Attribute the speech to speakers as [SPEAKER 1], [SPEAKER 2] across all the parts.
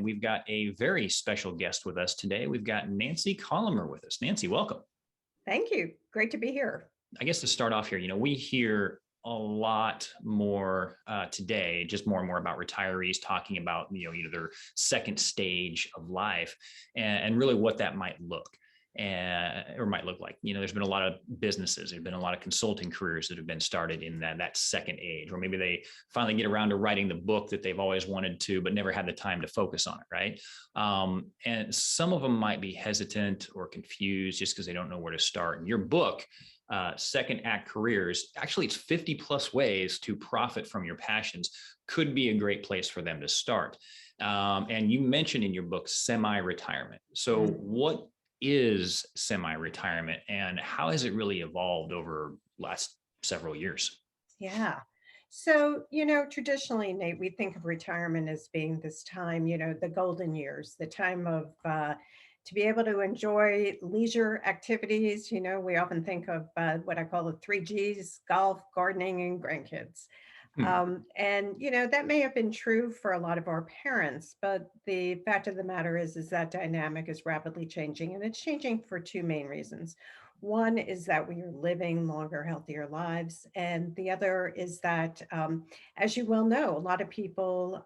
[SPEAKER 1] we've got a very special guest with us today. We've got Nancy Collamer with us. Nancy, welcome.
[SPEAKER 2] Thank you. Great to be here.
[SPEAKER 1] I guess to start off here, we hear a lot more today, just more and more about retirees talking about, their second stage of life and really what that might look or might look like. There's been a lot of businesses, there's been a lot of consulting careers that have been started in that second age, or maybe they finally get around to writing the book that they've always wanted to, but never had the time to focus on it, right? And some of them might be hesitant or confused just because they don't know where to start. And your book, Second Act Careers, actually it's 50 plus ways to profit from your passions, could be a great place for them to start. And you mentioned in your book semi-retirement. So what is semi-retirement and how has it really evolved over last several years?
[SPEAKER 2] Yeah. So, traditionally, Nate, we think of retirement as being this time, the golden years, the time of to be able to enjoy leisure activities. We often think of what I call the 3 Gs: golf, gardening, and grandkids. And that may have been true for a lot of our parents, but the fact of the matter is that dynamic is rapidly changing, and it's changing for two main reasons. One is that we are living longer, healthier lives, and the other is that, as you well know, a lot of people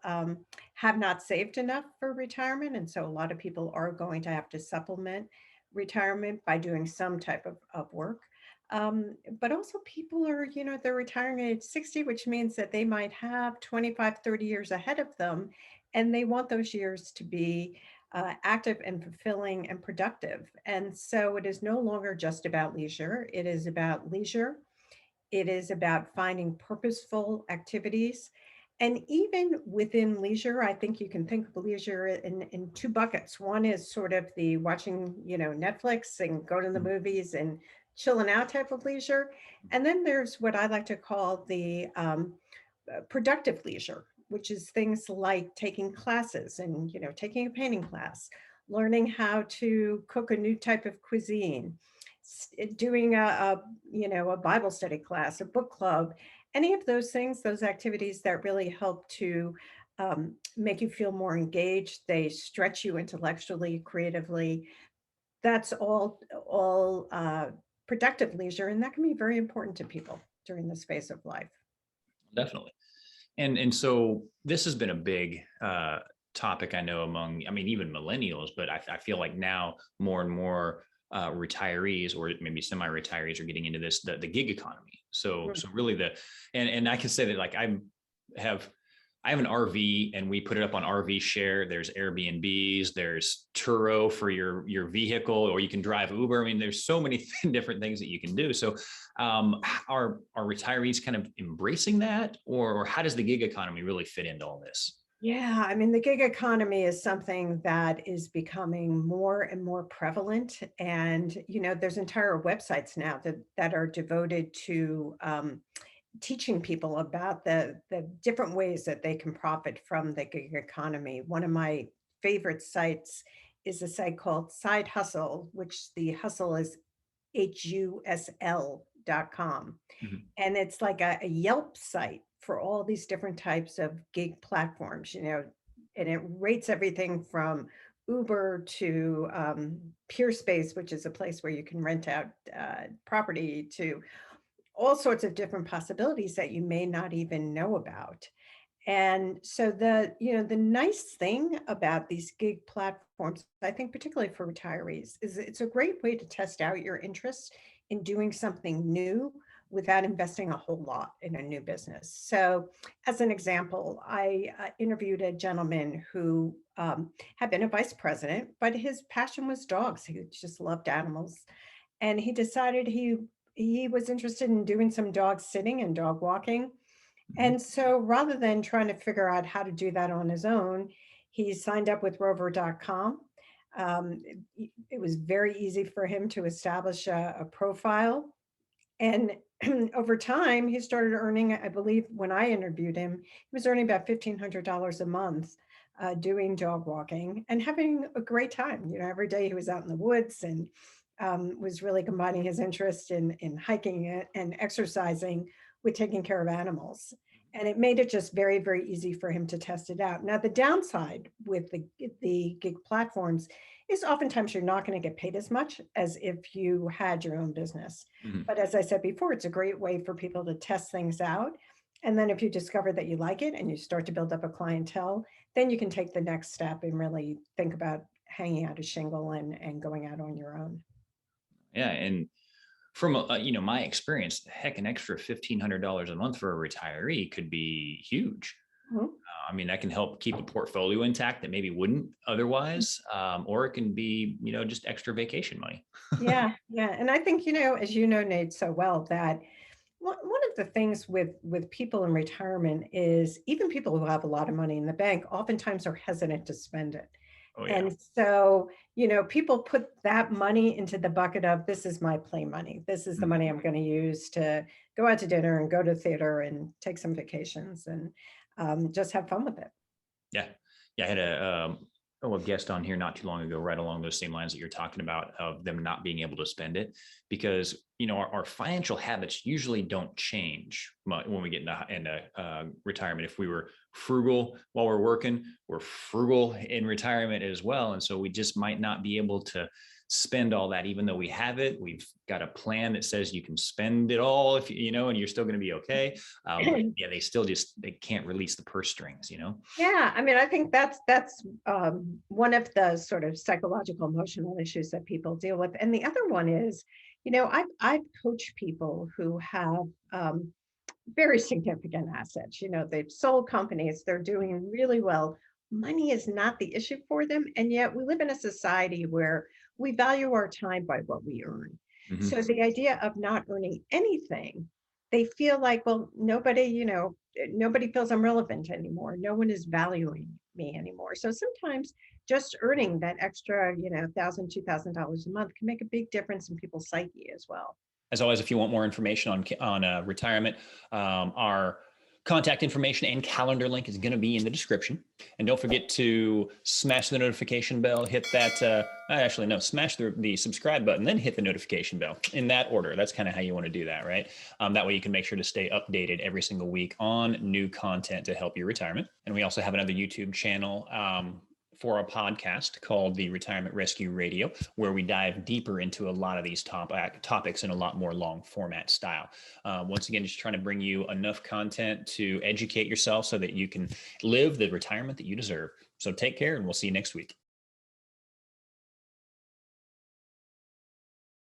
[SPEAKER 2] have not saved enough for retirement, and so a lot of people are going to have to supplement retirement by doing some type of work. But also people are, they're retiring at age 60, which means that they might have 25, 30 years ahead of them. And they want those years to be active and fulfilling and productive. And so it is no longer just about leisure. It is about leisure. It is about finding purposeful activities. And even within leisure, I think you can think of leisure in two buckets. One is sort of the watching, Netflix and go to the movies and chilling out type of leisure. And then there's what I like to call the productive leisure, which is things like taking classes and, taking a painting class, learning how to cook a new type of cuisine, doing a Bible study class, a book club, any of those things, those activities that really help to make you feel more engaged. They stretch you intellectually, creatively. That's all productive leisure, and that can be very important to people during this phase of life.
[SPEAKER 1] Definitely. And so this has been a big topic, I know, among, even millennials, but I feel like now more and more retirees or maybe semi-retirees are getting into this, the gig economy. So really and I can say that like I have an RV and we put it up on RV Share. There's Airbnbs, there's Turo for your vehicle, or you can drive Uber. There's so many different things that you can do. So are retirees kind of embracing that, or how does the gig economy really fit into all this?
[SPEAKER 2] Yeah, the gig economy is something that is becoming more and more prevalent. And, there's entire websites now that are devoted to teaching people about the different ways that they can profit from the gig economy. One of my favorite sites is a site called Side Hustle, which the hustle is HUSL.com. And it's like a Yelp site for all these different types of gig platforms, and it rates everything from Uber to Peerspace, which is a place where you can rent out property, to all sorts of different possibilities that you may not even know about. And so the nice thing about these gig platforms, I think particularly for retirees, is it's a great way to test out your interest in doing something new without investing a whole lot in a new business. So as an example, I interviewed a gentleman who had been a vice president, but his passion was dogs. He just loved animals. And he decided he was interested in doing some dog sitting and dog walking. And so rather than trying to figure out how to do that on his own, he signed up with rover.com. It was very easy for him to establish a profile. And over time, he started earning, I believe when I interviewed him, he was earning about $1,500 a month doing dog walking and having a great time. Every day he was out in the woods and was really combining his interest in hiking and exercising with taking care of animals. And it made it just very, very easy for him to test it out. Now, the downside with the gig platforms is oftentimes you're not going to get paid as much as if you had your own business.
[SPEAKER 1] Mhm.
[SPEAKER 2] But as I said before, it's a great way for people to test things out. And then if you discover that you like it and you start to build up a clientele, then you can take the next step and really think about hanging out a shingle and going out on your own.
[SPEAKER 1] Yeah, and from my experience, heck, an extra $1,500 a month for a retiree could be huge.
[SPEAKER 2] Mhm.
[SPEAKER 1] I mean, that can help keep a portfolio intact that maybe wouldn't otherwise, or it can be, just extra vacation money.
[SPEAKER 2] Yeah, yeah, and I think, as you know, Nate, so well, that one of the things with people in retirement is even people who have a lot of money in the bank oftentimes are hesitant to spend it.
[SPEAKER 1] Oh yeah.
[SPEAKER 2] And so, people put that money into the bucket of this is my play money. This is the
[SPEAKER 1] Mhm.
[SPEAKER 2] money I'm going to use to go out to dinner and go to theater and take some vacations and just have fun with it.
[SPEAKER 1] Yeah. Yeah. I had a guest on here not too long ago, right along those same lines that you're talking about of them not being able to spend it because, our financial habits usually don't change when we get into retirement. If we were frugal while we're working, we're frugal in retirement as well. And so we just might not be able to spend all that, even though we have it. We've got a plan that says you can spend it all if and you're still going to be okay. But yeah, they can't release the purse strings.
[SPEAKER 2] Yeah, I mean, I think that's one of the sort of psychological emotional issues that people deal with, and the other one is, I've coached people who have very significant assets. They've sold companies, they're doing really well. Money is not the issue for them, and yet we live in a society where we value our time by what we earn. So
[SPEAKER 1] Mhm.
[SPEAKER 2] the idea of not earning anything, they feel like, well, nobody feels I'm relevant anymore. No one is valuing me anymore. So sometimes just earning that extra, $1,000, $2,000 a month can make a big difference in people's psyche as well.
[SPEAKER 1] As always, if you want more information on retirement, our contact information and calendar link is going to be in the description. And don't forget to smash the notification bell, hit that, actually, no, smash the subscribe button, then hit the notification bell in that order. That's kind of how you want to do that, right? That way you can make sure to stay updated every single week on new content to help your retirement. And we also have another YouTube channel. For a podcast called the Retirement Rescue Radio, where we dive deeper into a lot of these topics in a lot more long format style. Once again, just trying to bring you enough content to educate yourself so that you can live the retirement that you deserve. So take care, and we'll see you next week.